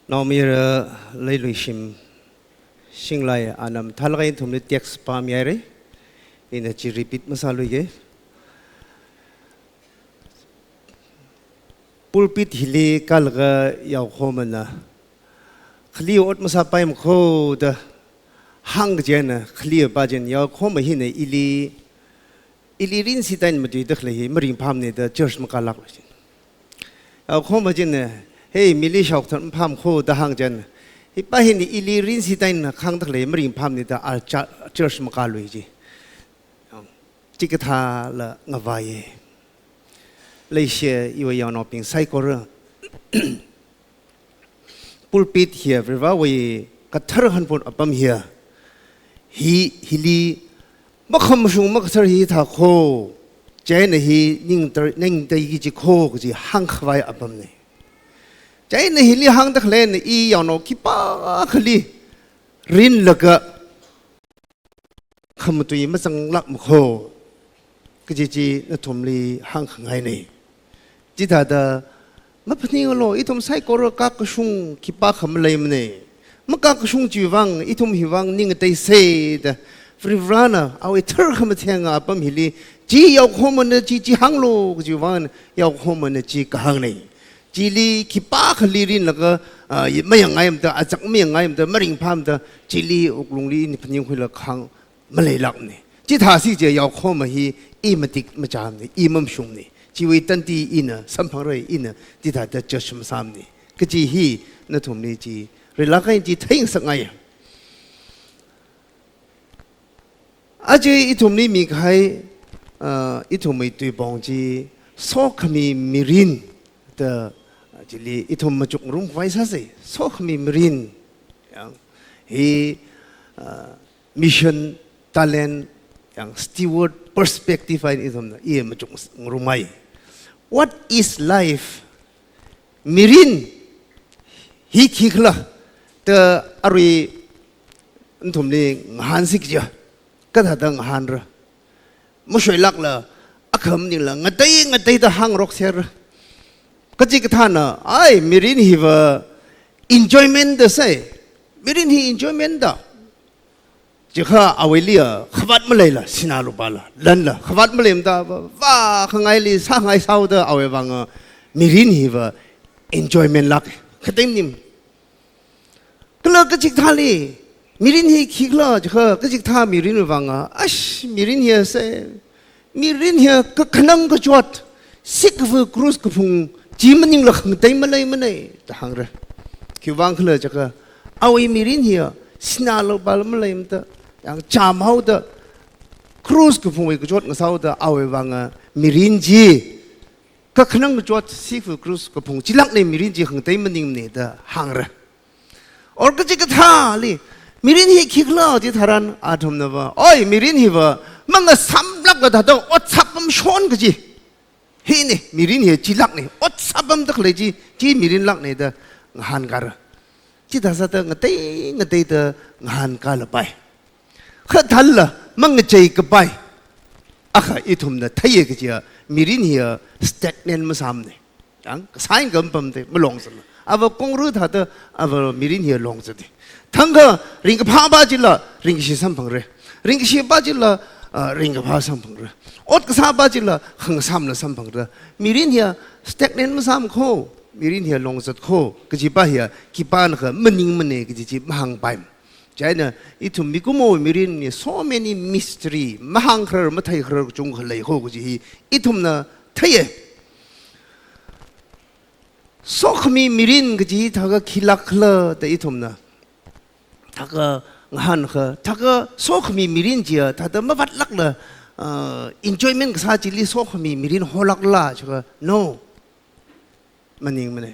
Now mir leiluishim singlai anam thalgai thumni text pam yare in a chi repeat masaluige pulpit hili kalga yaw khomana khli ot masapai mkho da hang jena khli bajen yaw khoma hine ili rin sitain madu dakhle marin pamne da church makalak yaw khoma jena hey mili shok thon pham kho da hang jan hi pa hin ili rin si tain na khang tak le mring pham ni da al church ma ka lui ji ti ka tha la nga ye le she yu ya no ping sai ko ra pulpit here river we ka thar han pon apam here hi hili ma kham sung ma thar hi tha kho che na hi ning tai gi ji kho ji hang khwai apam ne trái này hili hang đặc lên y yêu nó kipa khali rin laka không tùy mà sang lắc một hồ cái gì nó thùng li hang ngày này chỉ thà da mà phải nhiều lo ít thùng sai có các cái sung kipa không lấy mà này mà các cái sung chịu vang ít thùng hi vang những cái say da free runner ao ít thở không thấy ngã bấm hili chỉ yêu không mà chỉ hang lo cái chịu vang yêu không mà chỉ cái hang này chỉ li kipa khali rin laka mấy ngày em ta chắc mấy ngày em ta maring pham ta chỉ li uk lung li ni phanyong khoi la khang malay lak ne chỉ thà si je yaw kho ma hi imatik ma cham ne imam shung ne chỉ wei tan ti ina samphang rei ina ti tha ta chasham sam ne cái chi hi na thum ni chi re la kai chi thaing sak ngai a je I thum ni mi khai I thum mai tui bong chi so khami mirin ta jadi itu macam rumah faisal sih, so kami merin, yang mission talent, yang steward perspektif ini itu ia macam rumah. What is life? Merin, hiklah, ta arui, entum ni ngansik je, kata dah nghanra, musyilak lah, akham ni lah, ngatai dah hang rock share. cái gì cái thằng nào, ai mirin hi va enjoyment đó say, mirin hi enjoyment đó, chỉ có awelia khvat malay là sinalu bala, lần là khvat malay đó, và ngày li sang ngày sau đó awe vang mirin hi va enjoyment lắc, cái tên nim, cái là cái gì thằng li, mirin hi khi là chỉ có cái gì thằng mirin vang ash mirin hi say, mirin hi cái khả năng cái chuột, sick vừa cruise cái phung chỉ mình những lúc tay mà này hàng rồi khi vang khơi chắc là ao mirin here sinalo bal mà lấy mà yang cham hậu đó cruise cái phong cái chốt cái sau đó ao vang mirin gì các khả năng cái chốt sifu cruise cái phong chỉ lắc này mirin gì hàng tay mình những này đó hàng rồi or cái gì cái thà li mirin hi khi lo thì tharan atom na va oi mirin hi va mang cái sam lắc cái đó ot sap am shon cái gì hi ne mirin hi chi lak ne ot sabam tak le chi mirin lak ne da han gar chi da sa ta ngatei ta han ka la pai kha thal la mang chei ka pai akha ithum na thai ke chi mirin hi stagnant ma sam ne chang sain gam pam te ma long sa ava kong ru tha ta ava mirin hi long sa de thang ga ring ka pha ba chi la ring shi sam phang re ring shi ba chi la ring ka pha sam phang re ot ka sa ba chi la khang sam la sam phang ra mirin hi stagnant ma sam kho mirin hi long sat kho ka chi pa hi ki pan kha maning mane ki chi mahang pai chai na I thum mi ko mo mirin ni so many mystery mahang khar ma thai khar chung khalai kho ku ji I thum na thai so khami mirin ki ji tha ga khilak khla ta I thum na tha ga nghan kha tha ga so khami mirin ji tha ta ma wat lak la enjoyment ka sa chili so khami mirin holak la chaka no maning mane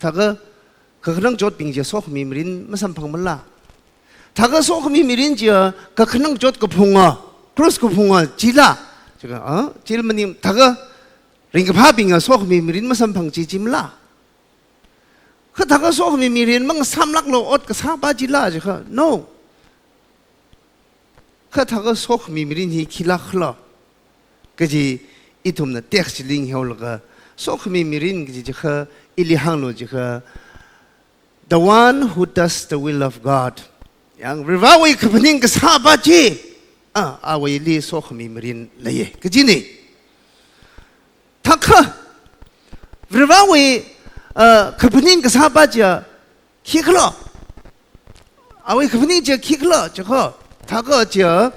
thaga khang jot ping je so khami mirin masam phang mala thaga so khami mirin je ka khang jot ko phunga cross ko phunga chila chaka chil maning thaga ring pha ping so khami mirin masam phang chi chimla kha thaga so khami mirin mang sam lak lo ot ka sa ba chila chaka no kha thaga so khami mirin hi khila khla cái gì ít hôm nay taxi linh hiệu là so khami mirin cái gì chứ ili hang lo chứ the one who does the will of God. Yang rivawi kepening kesahabat je. Awai li so kami merin laye. Kejini. Takha rivawi kepening kesahabat je kiklo. Awai kepening je kiklo. Joko takha je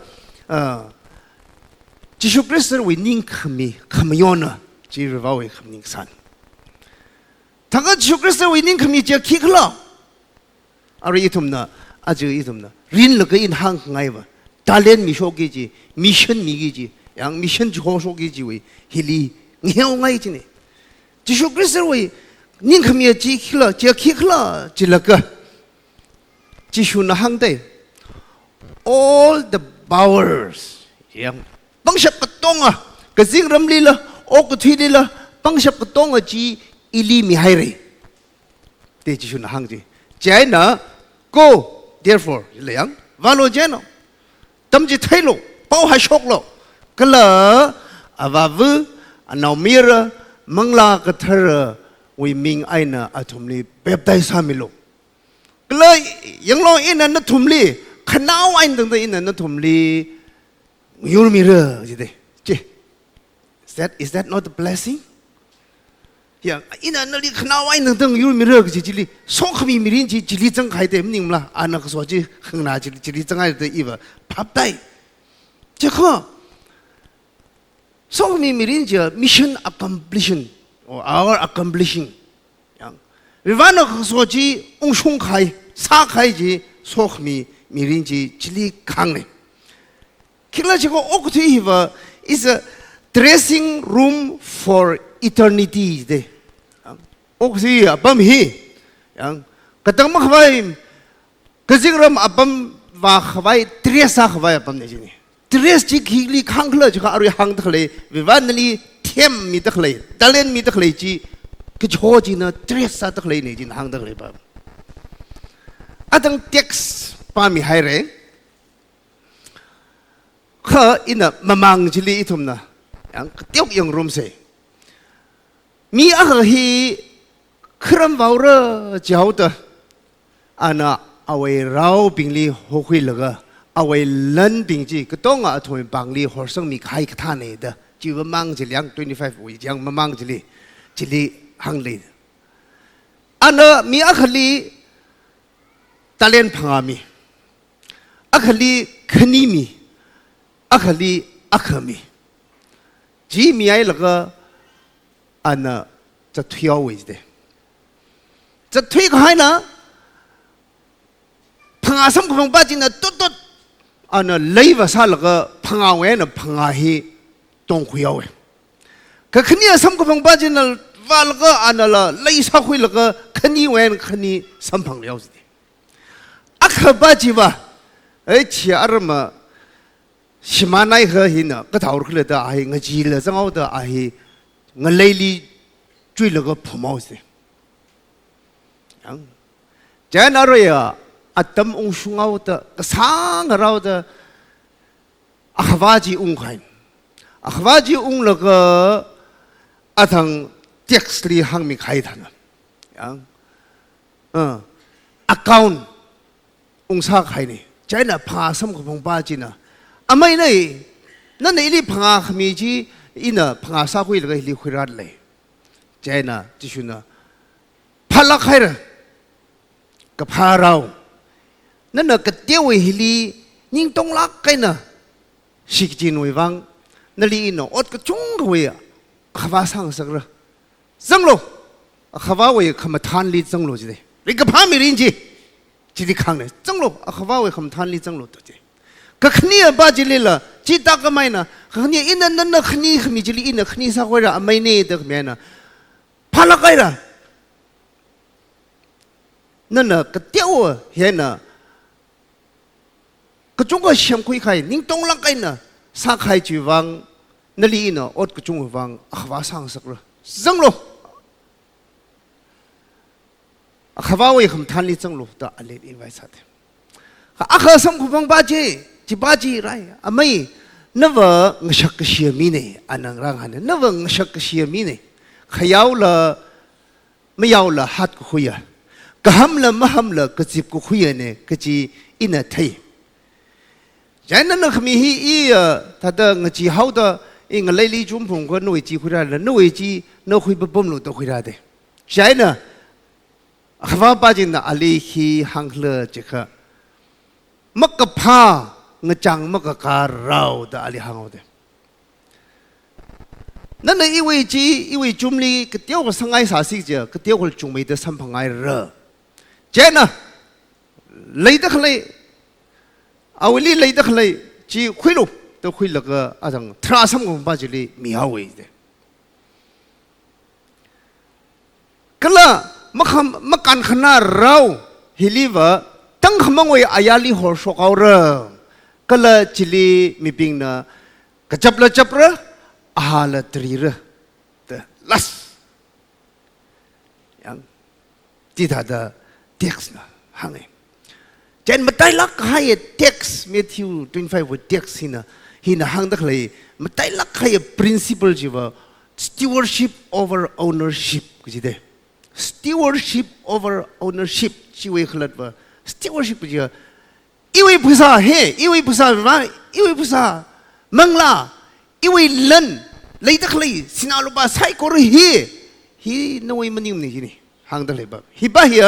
Yesus Kristus we ning kami yona. Ji rivawi kepening san. Takha Yesus Kristus we ning kami je kiklo. Ari itumna. 아주 이름나 린르가 인한 ngay talent 미쇼기지 미션 미기지 양 미션 조소기지 왜 힐리 녀ngay 지네 지수 그리스도의 닝크미에 지킬러 제킬러 질러가 지수나 항대 all the powers 양 방샵 것동아 그 징럼리라 오그튀리라 방샵 것동아 지 일리미 하이레 대 지수나 항지 자이나 go Therefore, yang valo jeno, tamji thailo, pau hai shoklo, kala avavu anaumira mangla kathara we ming aina atumli baptize samilo. Kala yang lo ina na tumli, kanao ain dang ina na tumli yurmira jide. Is that not a blessing? Yang ina nali kenawai nenteng yul mirror ke jili song kami mirin jili zeng kai de mning mla anak soji hengna jili zeng ai de iwa paptai. Jeko song kami mirin je mission accomplishing or our accomplishing. Yang rivana soji ongshong kai sa kai ji song kami mirin jili kang ne. Kila jeko okuti iwa is a dressing room for eternity de oksi abam hi yang katang makhwai kazingram abam wa khwai tresa khwai abam ne jini tres ji khili khangla ji ka ari hang thle vivanli them mi thle talen mi thle ji ke choji na tresa thle ne jin hang thle ba adang text pa mi hai re kha ina mamang jili itumna yang tiok yang room se mi hi kram vaura jao da ana awai rao bingli hokhui laga awai lan bingji ketong a thoi bangli horsang mi khai kha ne da jiwa mang jiliang 25 wi jang mamang jili hangli ana mi akhali talen phangami akhali khani mi akhali akhami ji mi ai laga anaจะ推เอาไว้的，จะ推开呢，碰阿什么碰把进呢，都啊那雷不啥那个碰阿完呢碰阿黑，东推เอาไว้，可肯定什么碰把进呢，哇那个啊那了雷啥会那个肯定完肯定什么碰了的，阿可把进吧，而且阿什么，西马奈河黑呢，个头去了的阿黑，我记了正好的阿黑。我来里追了个破帽子，在那儿呀，阿当翁熊熬的，个啥个熬的，阿哈瓦吉翁开，阿哈瓦吉翁那个阿当 tax 里行没开他呢，account 翁啥开呢？在那爬什么碰巴吉呢？阿妹呢？那你里碰阿米吉？ina phangasa hui laga hili khuirat le jaina tishuna phala khaira ka pharau nana ka tewe hili ning tong lak kaina sikjin wang nali ino ot ka chung we khawa sang sagra zanglo khawa we khama than li zanglo ji ri ka pha mi rin ji ji khang ne zanglo khawa we kham than li zanglo to ji ka khni ba ji le la ji ta ka mai na khni ina na khni khmi ji ina khni sa khoi ra mai ne de khme na phala kai ra nana ka teo he na ka chung ko siam khoi khai ning tong lang kai na sa khai ji wang nali ina ot ka chung wang khwa sang sak ra zanglo khwa we kham than li zanglo da ale invite sa de akha sam khu bang ba ji ji ba ji rai amai never ngshak shia mi ne anang rang han never ngshak shia mi ne khayau la mayau la hat ko ya ก็ห้ามละไม่ห้ามละก็จีบก็คุยเนี่ยก็จีอินเทย์ฉะนั้นขมีฮีถ้าเดินจีเขาตัวเองเลยลีจุ่มพงก็หน่วยจีคุยได้หน่วยจีน่คุยแบบบ่มหลุดตัวคุยได้ใช่นะข้าว่าป้าจินน่ะอะไรฮีฮังเลจิกะมักกะพางจังมักกะการเราแต่อะไรฮังเอาเดนั่นน่ะอีเวจีอีเวจุ่มลีก็เที่ยวก็สังไงสาสิเจ้าก็เที่ยวก็จุ่มไม่ได้สัมพังไงเร่เจ้านะเลยตะเลยเอาลีเลยตะเลยจีคุยลูตัวคุยแล้วก็อาจารย์ทราสัมของป้าจิลีมีเอาไว้เดก็ละมักการขนาดเราฮิลิวะตั้งคำว่าอายาลีหัวชกเอาเร่ก็ละจิลีมีปิงนะก็จับละอาหารตรีระแต่ลัสยังที่ท่าเดเท็กซ์นะฮังเองเจนมาไต่ลักให้เท็กซ์เมทิว25วันเท็กซ์หินะฮังดักเลยมาไต่ลักให้ principle จีว่า stewardship over ownership ก็จีเด stewardship over ownership ชีวิตขลัดว่า stewardship จีว่าอีวิภาษาเฮอีวิภาษาว่าอีวิภาษามังลาอีวิลันเลยตะเลยสินาลูกบ้าใส่กอร์ฮีนวยมันยิ่งนี่จีนี่หางตะเลยแบบฮิบะเฮีย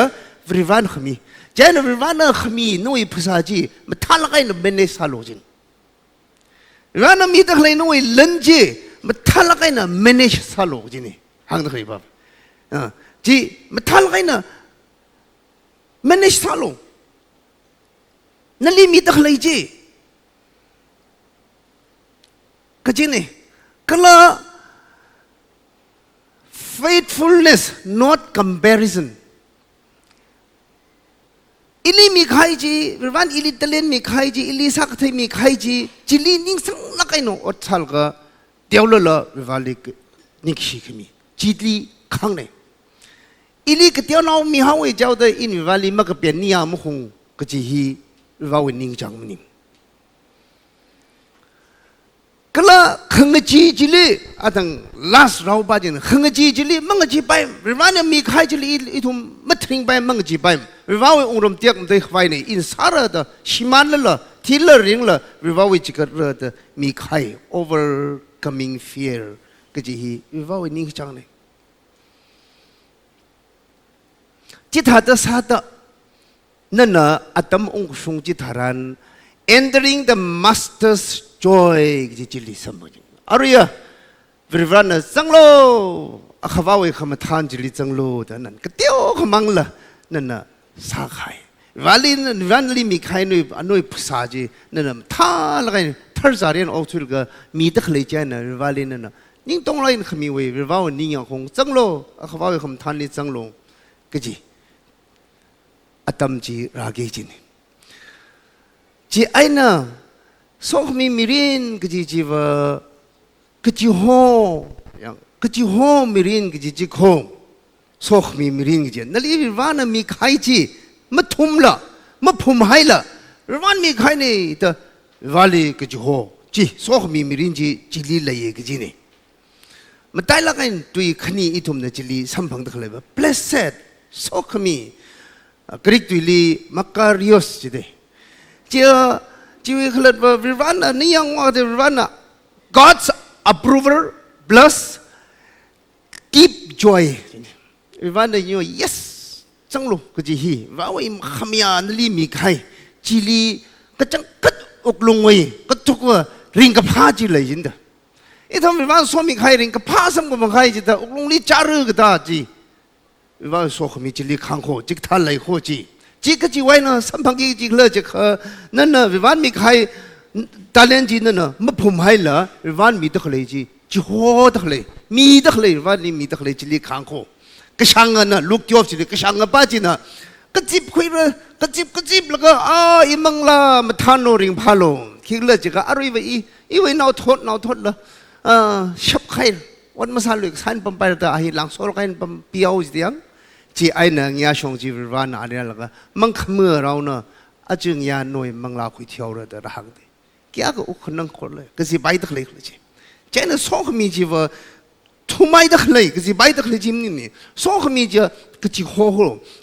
วิริวันขมีเจนวิริวันขมีนวยภาษาจีมันท่าละกันเป็นเนสฮาโลจินวิริวันมีตะเลยนวยลันจีมันท่าละกันเป็นเนสฮาโลจินี่หางตะเลยแบบจีมันท่าละกันเป็นเนสฮาโลนั่นลีมีตะเลยจีก็จีนี่ก็ละ faithfulness not comparison อิลีมีใครจีวันอิลีตะเลนมีใครจีอิลีสักเทมีใครจีจิลีนิ่งสังลักไอ้หนูอดทัลก็เดียวละวันลิกนิ่งชีขมีจิลีข้างในอิลีก็เดียวน้องมีหาวเจ้าเดอินวันลิมักเปลี่ยนนิยามคงก็จีฮีว่าวันนิ่งจังมันนิ่งก็ละขังจีจิลีอาทัง last เราบ้าจินขังจีจิลีมังจีไปวิวานี่มีใครจิลีอีทุ่มมัดทิ้งไปมังจีไปวิวาวิองรมเตียกมันได้ไฟนี่อินสาระเดชิมันละทีละริงละวิวาวิจิกระเดมีใคร overcoming fear ก็จีฮีวิวาวินิ่งจังเลยจิตหาดสาดนั่นน่ะอัตมองค์ทรงจิตหารัน entering the master's joy จิลิสมุจิอารุยะวิริวันจังโลอาขว้าวิขมทานจิลิจังโลแต่นั้นก็เที่ยวขมังละนั่นน่ะสาขายวันลีมีใครหน่วยอันหน่วยภาษาจีนั่นน่ะท่าละกันท่าจารีนออกทุลก็มีตะเลยเจนน่ะวันลีนั่นน่ะยิ่งตรงไรขมีเววิริวันนี่ยังคงจังโลอาขว้าวิขมทานลิจังโลก็จีอัตมจีราเกจินจีไอ้น่ะสองมีมิรินก็จีว่าก็จีโฮยังก็จีโฮมิรินก็จีโฮสองมีมิรินก็จีนั่นลีวิวานะมีใครจีมาทุ่มละมาพุ่มให้ละวิวานมีใครเนี่ยแต่วาลีก็จีโฮจีสองมีมิรินจีลีเลยก็จีเนี่ยมาได้ละกันตุยขณีอีทุ่มเนี่ยจีลีสัมพันธ์ตะเลยว่า blessed สองมีกรีกตุยลีมักการิอสจีเดจีวิขลัดว่าวิวานะนี่ยังว่าวิวานะ God's approval plus deep joy วิวานะยัง yes จังลูกก็จีฮีว่าว่าอิมขมีอันลีมีใครจีลีก็จังกัดอกลงไว้ก็ทุกว่าริงกับผ้าจีเลยจินเดอไอ้ทำวิวานะสมีใครริงกับผ้าสมกับใครจินเดออกลงลีจารึกตาจีวิวานะสขมีจีลีขังโคจิกท่าไหลโคจีก็จีไว้นะสัมพันธ์จีเลิกจะนั่นน่ะวิวานมีใครตาเลนจีนั่นน่ะมาพุ่มให้ละวิวานมีตะเลยจีโหตะเลยมีตะเลยวิวานนี่มีตะเลยจีลีขังโคก็ช่างกันนะลูกจอบจีก็ช่างกันป้าจีน่ะก็จีบคุยเลยก็จีบแล้วก็อีมังลามาทานโนริงพาโลคิดเลิกจะก็อะไรไปอีไว้นาวทดละชับใครวันมาสาลุกสันปั๊มไปแต่อาหิหลังโซลกันปั๊มเปียวจียังจีไอ้เนี่ยเงี้ยชงจีวิวานะอะไรล่ะก็มังขมือเราเนาะอาจึงยาหน่วยมังลาคุยเที่ยวเลยแต่ละหังดิแกก็อุคนังคนเลยก็สิไปตะเลยจีเจ้าเนี่ยสองมีจีว่า ทุไม่ได้เลยก็สิใบได้เลยจิมนี่สองขมีจะก็จิโฮโฮ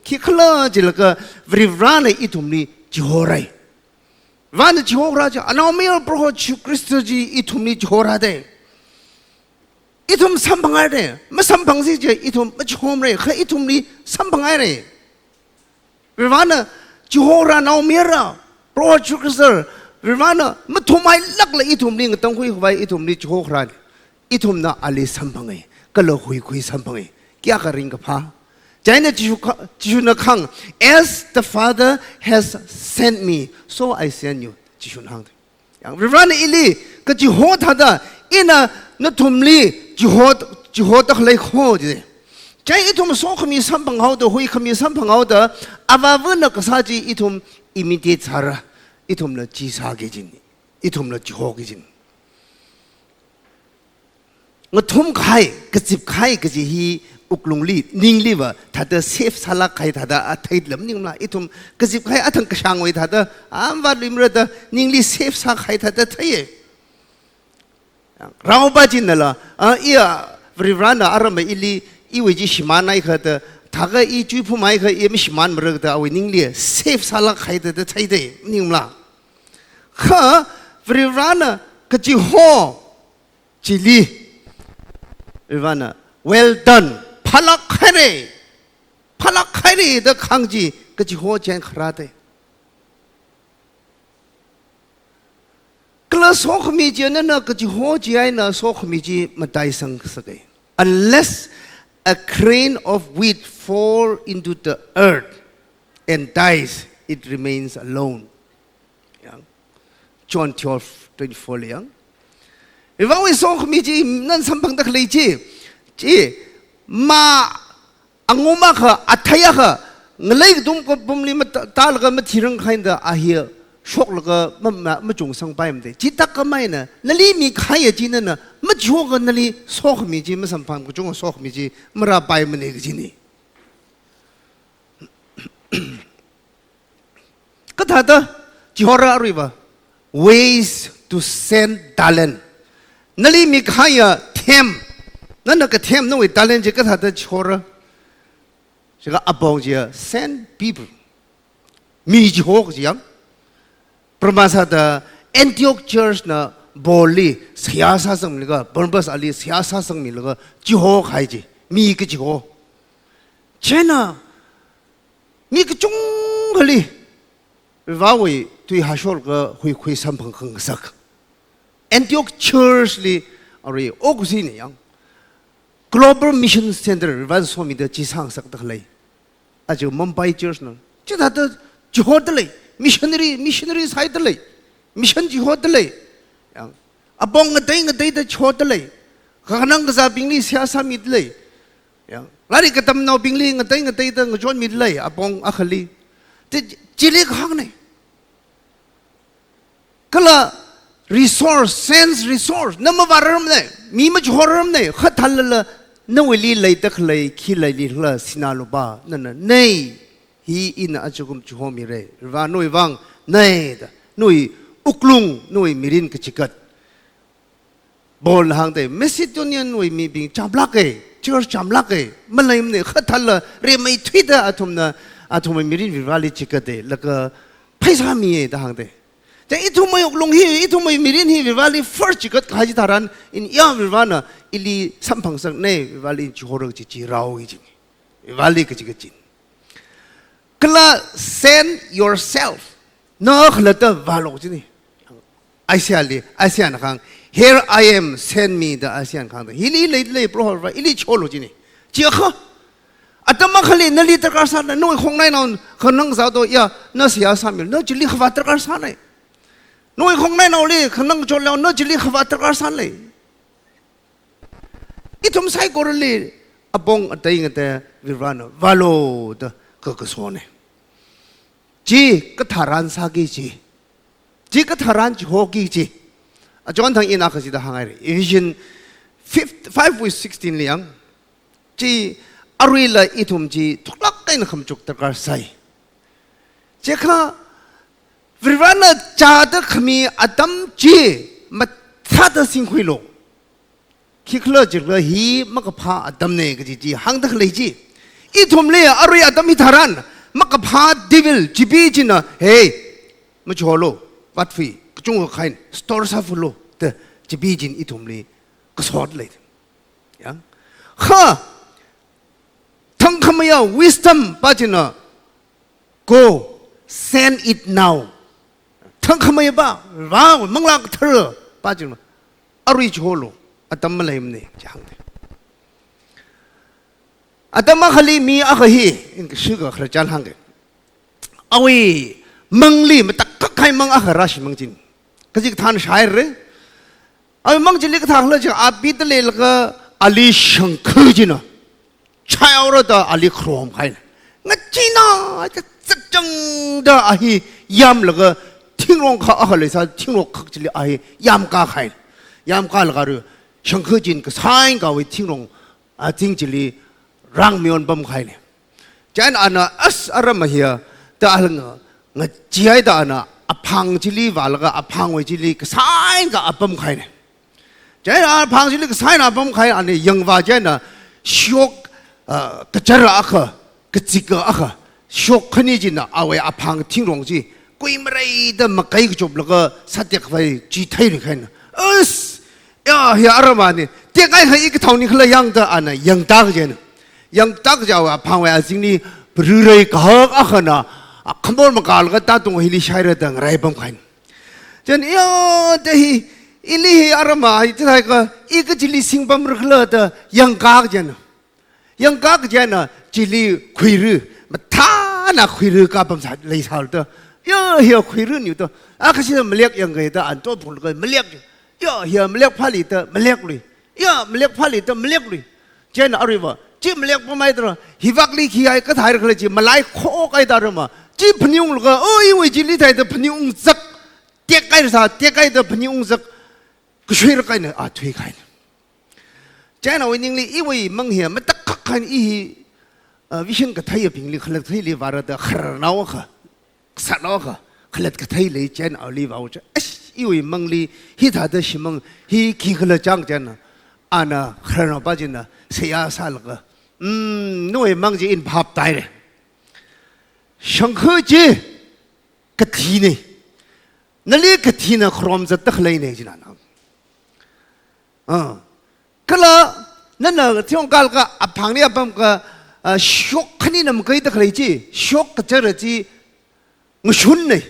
คิดละจิละก็บริวารในอิทุมนี้จิโฮไรวันจิโฮราจะอนามเมลโปรโฮชิคริสต์จีอิทุมนี้จิโฮราเดอิทุมสัมพังไงเดไม่สัมพังสิจะอิทุมไม่จิโฮมเลยคืออิทุมนี้สัมพังไงเดบริวารจิโฮราอนามเมลโปรโฮชิคริสต์บริวารไม่ทุไม่ลักเลยอิทุมนี้ก็ต้องคุยไว้อิทุมนี้จิโฮราอิทุมน่ะอะไรสัมพังไงก็เลยคุยสัมพังไงक्या करेंगे भा जाने जिशु न खांग as the Father has sent me so I send you जिशु न खांग yang विवरण इली कि जिहो था दा इना न तुमली जिहो तक ले खो जे जाने इतुम सो खमी संपंग हाउ दो हुई खमी संपंग हाउ दो अवावन न कसाजी इतुम immediate सारा इतुम न जीसा के जिन इतुम न जिहो के जिनงทุ่มไข่กระจิบไข่กระจิฮีอุกลงลีนิ่งลีวะถ้าเธอเซฟสลักไข่ถ้าเธออัฐิลมนิ่งละอีทุ่มกระจิบไข่อัฐังกระชังไว้ถ้าเธอวันลิมเรดนิ่งลีเซฟสักไข่ถ้าเธอเที่ยเราบ้าจินนั่นละอีบริวารน่ะอารมณ์อิลีอีวิจิชิมานไอ้เขาเธอถ้าก็อีจุยผู้ไม่เขาอีไม่ชิมานมรกเธอเอาไว้นิ่งลีเซฟสลักไข่ถ้าเธอเที่ยนิ่งละข้าบริวารน่ะกระจิโฮจิลีIvana, well done. Palakare the Kangji, Gajiho Jan Karate. Class Hokumiji and Gajiho Giana Sokumiji Matai Sang Sage. Unless a grain of wheat fall into the earth and dies, it remains alone. John 12:24. If I was so committee, none something that lady, gee, ma angumaka, atayaka, Nalay don't go boomly talaga material kind of I hear, shock like a majung sung by him. Chitaka miner, Nalimi Kaya Jinana, Majoga Nali, sock me, Jim, some pang, sock me, Mara by Manigini. Katata, Johora River, ways to send talent. Nali mikaya tem, nana ka tem no we talent je kata da chora. Sega abong je send people. Mi ji ho ji yang. Pramasa da Antioch Church na boli siyasa sang milga, Barnabas ali siyasa sang milga ji ho khai ji. Mi ke ji ho. Chena mi ke chung gali. Wa we tui ha shol ga hui sampang khang sak. Antioch Church li ari ogusini yang Global Mission Center van somi de jisang sak de lei ajo Mumbai Church na chida de jihod lei missionary side lei mission jihod lei yang abong ngai de chod lei kanang ga bingli siasa mid lei yang lari katam no bingli ngai de ngon mid lei abong akhali te jile khang nei kala resource sense resource nama varam ne mi ma joram ne khathal na wili lai tak lai khi lai li hla sinaluba nana nei hi in achugum chuhomi re wa noi wang nei da noi uklung noi mirin ka chikat bol hang de Macedonian noi mi bing chamlak e church chamlak e malaim ne khathal re mai thida athum mirin virali chikat e laka phaisa mi e da hang de itu mo yung lunghi, itu mo mirin hi vivali first chikat kaji taran in iya vivana ili sampang sang ne vivali chihorog chi rao gi vivali kaji kajin. Kala send yourself. No khalata valo jini. Asian kang here I am send me the Asian kang. Hili le pro ili cholo jini. Chiakha atama khali nali takar sana no khong nai non khanang sa do ya na sia samil no jili khwa takar sana. Noi không nay nào li khăn cho leo nó chỉ li khava takar san le itum sai ko li abong atai ngate virana valo da ka sone ji ka tharan sa gi ji ka tharan ji ho gi ji a jon thang ina kha si da hangai Ephesians 5:16 liang ji arila itum ji thuklak kain kham chuk takar sai je kha Virana chada kami adam ji matata singhuilo คิดเลจิเลฮีมักพาอัตมเนกจีหังตะเลยจีอีทุมเลยอรุยอัตมิธารันมักพาดิวิลจีบีจินะเฮ้มาโชโลวัดฟีกจุงกับใครสตอร์ซาฟุโลแต่จีบีจินอีทุมเลยก็สอดเลยยังข้าทั้งคำยา wisdom ป้าจินะ go send it now ทั้งคำยาบ้าว้าวมังลักเธอป้าจินะอรุยโชโลอัตมาเลยมันเนี่ยจังเลยอัตมาขลีมีอะฮีอินก็ชื่อก็ขจัลหังเกเอาไว้มังลีมันตักใครมังอะราชมังจินก็จิกทานชายเร่เอามังจินลิกทางเลยจะอาบิดเลยก็อาลีชังคือจินะชายเอาเราตัวอาลีโครมใครงั้นจีน่าจะจังเดาอะฮียามแล้วก็ทิ้งลงเขาอะเลยซะทิ้งลงเขาจิลิอะฮียามกาใครยามกาแล้วก็ชังคือจินก็ใช้ก็ไว้ทิ้งลงทิ้งจิลิร่างมีอันบ่มใครเนี่ยจันอันน่ะอัสอารมณ์เฮียแต่อะไรเงี้ยจีไอ้ตาน่ะอพังจิลีว่าแล้วก็อพังไว้จิลีก็ใช้ก็บ่มใครเนี่ยจันอพังจิลีก็ใช้น่ะบ่มใครอันนี้ยังว่าจันน่ะช็อกกระจระอ่ะกระจิกอ่ะช็อกขนี้จินน่ะเอาไว้อพังทิ้งลงจีกุยไม่ได้แต่มาไกลก็จบแล้วก็สัตย์ไว้จีไทยเลยใครน่ะเฮียอารมณ์เนี่ยเด็กไอ้เขาอีกเท่านี้เขาเลยยังแต่อันน่ะยังตากเจนยังตักจะว่าพังไว้สิ่งนี้บริเรกหักอ่ะขนาดขบวนมากาลก็ตาตรงฮิลิชัยระดังไรบ้างใครจนแต่ฮิลิอารมาที่ไทยก็อีกจิลิสิงบัมรึกเลอยังกากเจนจิลิคุยรือมาท่าน่ะคุยรือกับบัมสัตเลยสาวเตอเฮียคุยรืออยู่ตัวก็สิมาเรียกยังไงตัวอันตัวพูดก็มาเรียกเฮียมาเรียกพาลิตมาเรียกเลยมาเรียกพาลิตมาเรียกเลยเจนอะไรวะจีมาเรียกพ่อไม่ตระฮิวักลีขี้ไอ้ก็ถ่ายรักเลยจีมาไล่โคกไอ้ตาเรื่องมาจีพนิวลูกอีจีลีไทยแต่พนิวซักเตี้ยไก่ซะเตี้ยไก่แต่พนิวซักก็ช่วยรักไอ้เนี่ยช่วยไก่เจ้าหน้าวันนี้อีวีมังเหียมันตะกักไอ้วิชันก็ไทยพิงลีขลัดไทยลีวาระเดขรนาวค่ะสัตว์นาวค่ะขลัดก็ไทยลีเจ้าหน้าลีวาวจ้ะอีวีมังลีฮิตาเดชิมังฮิขี้ขลัดจังเจ้าหน้าอันน่ะขรนาวป้าจินน่ะเสียสาลก็นู่นมังจีอินภาพตายเลยช่างคือจีกะทินี่นั่นเรียกกะทินะครามจะตักเลยเนี่ยจีน่ะก็แล้วนั่นน่ะที่องค์การก็อภังเนี่ยปั๊มก็ช็อกขนี้น่ะมันก็ตักเลยจีช็อกก็เจอจีงชุนเนี่ย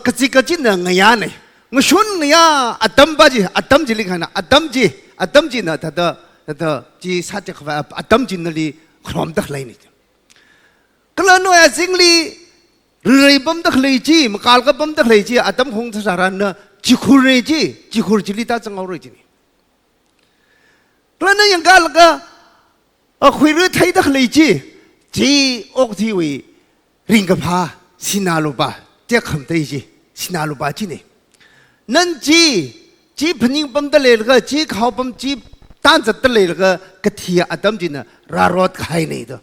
กะจิกะจิน่ะเงียเนี่ยงชุนเงียอัตมบ้าจีอัตมจีลิขันนะอัตมจีน่ะแต่จีสัจจะว่าอัตมจินนั่นลีครามตักเลยนี่ก็แล้วนู่นสิ่งลีเรื่อยปั๊มตักเลยจีมกาลก็ปั๊มตักเลยจีอัตมคงสารนะจิคุเรจีจิคุรจิลิตาจังเอาเลยจีนี่ก็แล้วนั่นยังกาลก็คุยเรื่องไทยตักเลยจีอกที่วีริงกับพาสินาลูบาเจ้าคำได้จีสินาลูบาจีนี่นั่นจีพนิงปั๊มตักเลยก็จีเขาปั๊มจีตั้งจัดเลยแล้วก็กระเทียอัตมจินน่ะรารอดใครนี่ตัว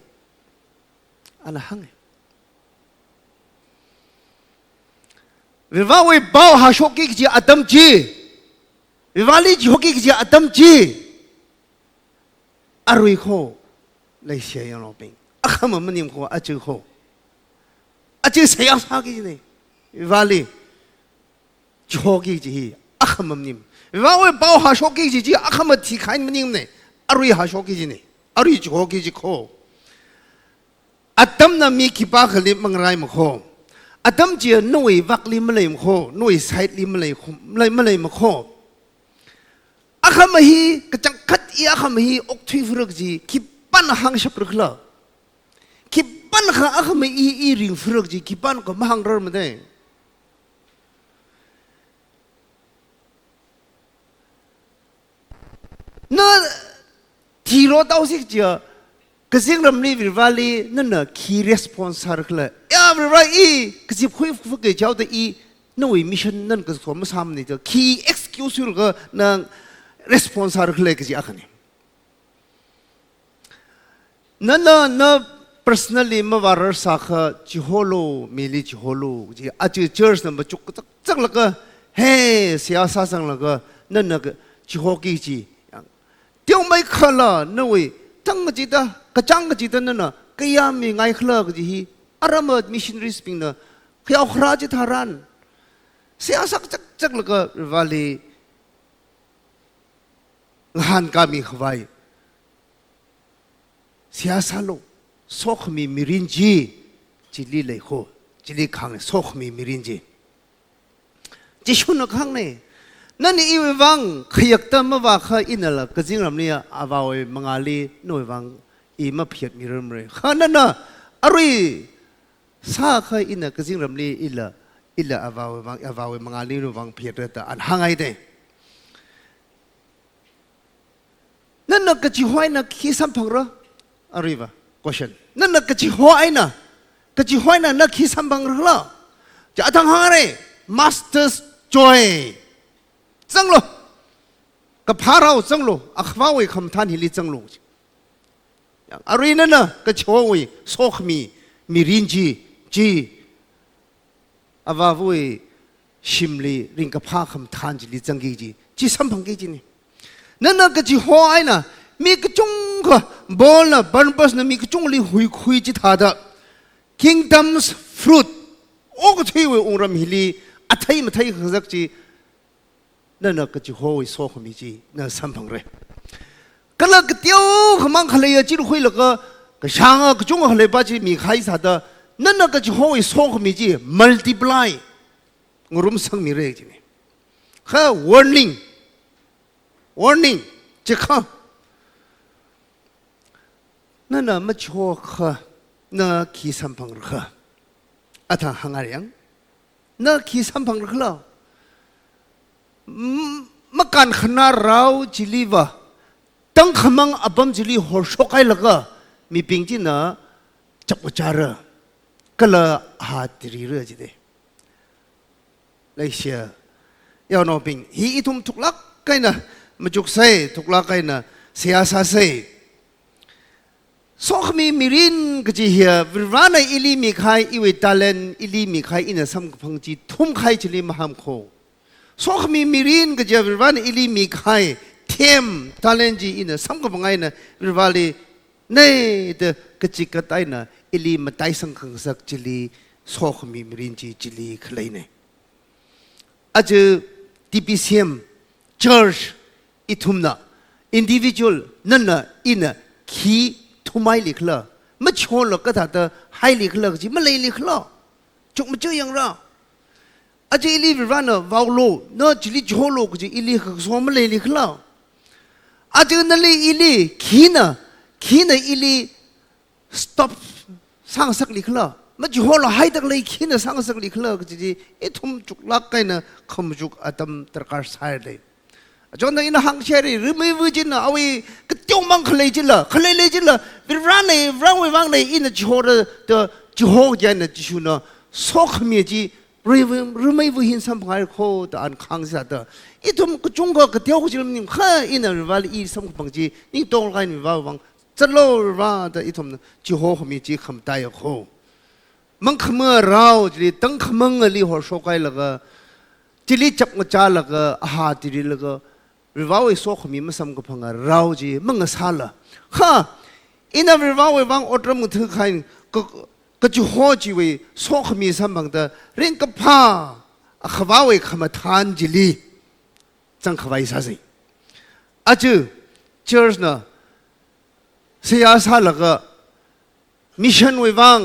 อันนั้นหังวิวาวิบ่าวหาชกกิจอัตมจีวิวาลีชกกิจอัตมจีอรุยโคเลยเสียยังเราเป็นอ่ะมันยิ่งโคอาจือโคอาจือเสียงสักกิจนี่วิวาลีชกกิจอ่ะมันยิ่งว่าเว้ยบ่าวหาชกกิจจีอ่ะขมันที่ใครมันยิ่งเนี่ยอรุยหาชกกิจเนี่ยอรุยชกกิจโคอัตมน่ะมีขีปากลิมังไรมั้งโคอัตมจีหน่วยวักลิมเลยมั้งโคหน่วยไซด์ลิมเลยมั้งโคอ่ะขมันฮีกระจังคัดอีอ่ะขมันฮีอกทุยฟรึกจีขีปันหังชับรึกละขีปันข้าอ่ะขมันอีริงฟรึกจีขีปันก็มาหังเริ่มได้นั่นที่เราต้องสิ่งเดียวก็สิ่งนั้นนี่วิวาลีนั่นน่ะ key responsible เลยวิวาลีก็สิคุยฝึกเจ้าแต่อีนู่นมิชชั่นนั่นก็สมสามนี่เจ้า key excuse ก็นั่น responsible เลยก็สิอ่ะนี่นั่นน่ะ personally มาว่าเราสักจิโฮโลมิลิจิโฮโลจีอาจจะเจอร์สนั่นมาจุกจักแล้วก็เฮ้เสียสาสังแล้วก็นั่นน่ะ就好几集，丢没看了，那位当个记得，个张个记得呢，个呀没爱看了个就是阿拉么 missionaries 兵呢，要克拉吉他人，谁要啥这那个瓦里，汉卡米克外，谁要啥路，索克米米林吉，这里来好，这里康的索克米米林吉，这说那康呢？นั่นอีเววังขยักตามว่าข้าอินน่ะก็จริงแล้วเนี่ยอาวาวมังอาลีโนยวังอีมาเพียดมีเรื่องเลยข้านั่นน่ะอะไรซาข้าอินน่ะก็จริงแล้วเนี่ยอิละอาวาวมังอาลีโนยวังเพียดแต่อันห่างไงเด้นั่นน่ะก็จีหัวน่ะขี้สัมพังเหรออะไรวะ question นั่นน่ะก็จีหัวน่ะก็จีหัวน่ะขี้สัมพังเหรอจะทางห่างอะไร master's joyจังโลกับพาเราจังโลอักฟ้าไว้คำท่านฮิลิจังโลอย่างอะไรนั่นน่ะก็โชว์ไว้โซขมีรินจีอาวาไว้ชิมลีริงกับพาคำท่านฮิลิจังกีจีสัมพังกีจีนี่นั่นน่ะก็จีหัวไอ้น่ะมีกระจงก็บอลน่ะบันบัสน่ะมีกระจงลีหุยจีท่าดะ kingdoms fruit โอ้ก็ที่ไว้องค์รำฮิลีอัฐยมาไทยขจักจีนั่นน่ะก็จะหัวไอ้โซ่ขมิจีนั่นสัมพังเลยก็เลยก็เดียวขมังขเลยจีลุยแล้วก็ช่างก็จงขเลยป้าจีมีใครสัตว์นั่นน่ะก็จะหัวไอ้โซ่ขมิจี multiply งรุมสังมีเรื่องจีนี่ข้า warning จะข้านั่นน่ะไม่ชัวร์ข้าน่ะขี้สัมพังหรือข้าอาทางหางอะไรยังน่ะขี้สัมพังหรือข้าเมื่อการขณะเราจิลีวะตั้งขมังอับมจิลีหัวชกไอ้ละก็มีปิงจีน่ะจับวจาระก็เลยหาตรีเรื่องจีเดเลยเชียยาวนอปิงฮีอีทุ่มทุกลักไกน่ะมาจุกเซ่ทุกลักไกน่ะเสียซาเซ่สองมีรินก็จีเฮียวิรานอิลีมีใครอีเวตาเลนอิลีมีใครอินะสัมพังจีทุ่มใครจิลีมาหามโคสองมีรินก็จะวิรานอิลีมีใครเทียมตาเลนจีอินะสัมกับไงนะวิรวาลีเน่เดก็จิกตัยนะอิลีมาไตสังขังสักจิลีสองมีรินจีจิลีใครเนี่ยอาจจะ TPCM Church อิทุมนะ individual นั่นน่ะอินะขี้ทุ่มไม่ลิขละไม่ชนหรอกก็ถ้าแต่ให้ลิขละก็จีไม่เลยลิขละจุกมันเจออย่างไรอาจจะอิลีวิรานวาวโลเนอะจิลิโจโลก็จะอิลีก็สวมไม่เลยลิขละอาจจะนั่นเลยอิลีขี้น่ะอิลี stop สร้างสักลิขละไม่จะหัวเราให้ตั้งเลยขี้น่ะสร้างสักลิขละก็จะไทุ่มจุกลักกันน่ะขมจุกอาตมตระการสายเลยจนนั้นหังเชรีหรือไม่วิจินะเอาไว้ก็จ้องมังขเลยจิละวิรานเลยวิรานไว้วางเลยอินะจิโฮระเดจิโฮยันน่ะจิชูนะสอกเมียจีหรือไม่วิหินสัมพันธ์โคตรอันขังสัตว์อีทุ่มก็จงก็เดียวก็จิลนิ่มข้าอินะวิรานอีสัมพันธ์จีนี่ตรงกันวิรานวังจะโลวิรานแต่อีทุ่มจิโฮเมียจีคำตายโคมังขมือเราจิตั้งขมังลีหัวโชกัยละก็จิลิจับงจาละก็อาหารจิลิละก็วิวาวิโซขมีมาสัมกับพังเราจีมังสาละข้าอินาวิวาวิวังอดรมุถือใครก็จะหัวจีวิโซขมีสัมพังแต่เรื่องกับผ้าขวาวิขมาทานจิลีจังขวายซาสิอาจูเชิร์ชนะเสียสาละก็มิชชั่นวิวัง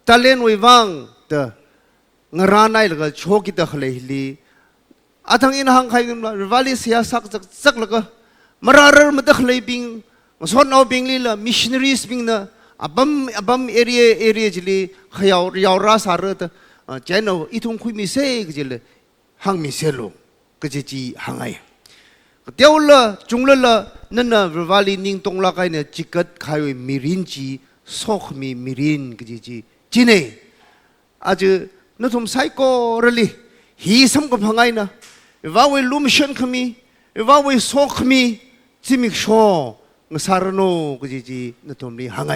ตาเลนวิวังแต่งรานายละก็โชกิตะขเลยฮิลีอาทั้งอินหังใครกันวาลิเสียสักแล้วก็มาราร์มาตะขเลยปิงมาสอนเอาปิงลีละมิชชันนารีสปิงนะอับมเอรียจิลีขยาวราสารตะเจนเอาอีทุ่งคุยมิเซ่ก็จิเลยหังมิเซโลก็จะจีหังไงเดียวละจุงละนั่นน่ะวาลินิ่งตรงละกันเนี่ยจิกัดขายมิรินจีสอกมิรินก็จะจีเน่อาจจะนั่นทุ่มไซโคเรลีฮีสัมกับหังไงนะว่าเวลุมชันขมีว่าเวโซขมีจิมิกโชงสารโนก็จีนั่นทุ่มนี้หังไง